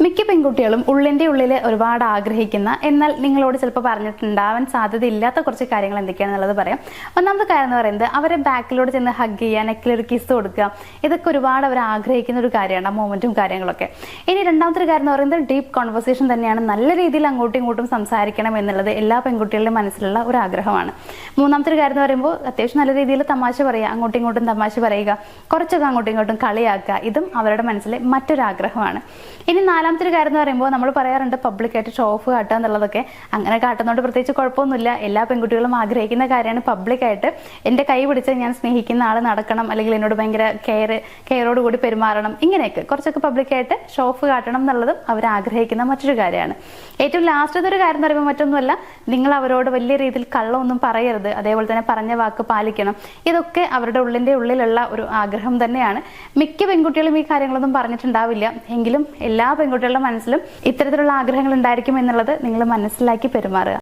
മിക്ക പെൺകുട്ടികളും ഉള്ളിൻ്റെ ഉള്ളിൽ ഒരുപാട് ആഗ്രഹിക്കുന്ന എന്നാൽ നിങ്ങളോട് ചിലപ്പോൾ പറഞ്ഞിട്ടുണ്ടാവാൻ സാധ്യതയില്ലാത്ത കുറച്ച് കാര്യങ്ങൾ എന്തൊക്കെയാണെന്നുള്ളത് പറയാം. ഒന്നാമത്തെ കാര്യം എന്ന് പറയുന്നത് അവരെ ബാക്കിലോട് ചെന്ന് ഹഗ് ചെയ്യുക, നെക്കിലൊരു കിസ് കൊടുക്കുക. ഇതൊക്കെ ഒരുപാട് അവർ ആഗ്രഹിക്കുന്ന ഒരു കാര്യമാണ്, ആ മൊമെന്റും കാര്യങ്ങളൊക്കെ. ഇനി രണ്ടാമത്തെ കാര്യം എന്ന് പറയുന്നത് ഡീപ്പ് കോൺവെർസേഷൻ തന്നെയാണ്. നല്ല രീതിയിൽ അങ്ങോട്ടും ഇങ്ങോട്ടും സംസാരിക്കണം എന്നുള്ളത് എല്ലാ പെൺകുട്ടികളുടെ മനസ്സിലുള്ള ഒരു ആഗ്രഹമാണ്. മൂന്നാമത്തെ കാര്യം എന്ന് പറയുമ്പോൾ അത്യാവശ്യം നല്ല രീതിയിൽ തമാശ പറയുക, അങ്ങോട്ടും ഇങ്ങോട്ടും തമാശ പറയുക, കുറച്ചൊക്കെ അങ്ങോട്ടും ഇങ്ങോട്ടും കളിയാക്കുക. ഇതും അവരുടെ മനസ്സിലെ മറ്റൊരു ആഗ്രഹമാണ്. ഇനി നാലാമത്തെ കാര്യം എന്ന് പറയുമ്പോൾ നമ്മൾ പറയാറുണ്ട് പബ്ലിക്കായിട്ട് ഷോ ഓഫ് കാട്ടുക എന്നുള്ളതൊക്കെ. അങ്ങനെ കാട്ടുന്നതുകൊണ്ട് പ്രത്യേകിച്ച് കുഴപ്പമൊന്നുമില്ല. എല്ലാ പെൺകുട്ടികളും ആഗ്രഹിക്കുന്ന കാര്യമാണ് പബ്ലിക്കായിട്ട് എൻ്റെ കൈ പിടിച്ച് ഞാൻ സ്നേഹിക്കുന്ന ആൾ നടക്കണം, അല്ലെങ്കിൽ എന്നോട് ഭയങ്കര കെയറോടുകൂടി പെരുമാറണം. ഇങ്ങനെയൊക്കെ കുറച്ചൊക്കെ പബ്ലിക്കായിട്ട് ഷോ ഓഫ് കാട്ടണം എന്നുള്ളതും അവർ ആഗ്രഹിക്കുന്ന മറ്റൊരു കാര്യമാണ്. ഏറ്റവും ലാസ്റ്റത്തെ ഒരു കാര്യം എന്ന് പറയുമ്പോൾ മറ്റൊന്നുമല്ല, നിങ്ങൾ അവരോട് വലിയ രീതിയിൽ കള്ളമൊന്നും പറയരുത്, അതേപോലെ തന്നെ പറഞ്ഞ വാക്ക് പാലിക്കണം. ഇതൊക്കെ അവരുടെ ഉള്ളിലുള്ള ഒരു ആഗ്രഹം തന്നെയാണ്. മിക്ക പെൺകുട്ടികളും ഈ കാര്യങ്ങളൊന്നും പറഞ്ഞിട്ടുണ്ടാവില്ല, എങ്കിലും എല്ലാ പെൺകുട്ടികളുടെ മനസ്സിലും ഇത്തരത്തിലുള്ള ആഗ്രഹങ്ങൾ ഉണ്ടായിരിക്കും എന്നുള്ളത് നിങ്ങൾ മനസ്സിലാക്കി പെരുമാറുക.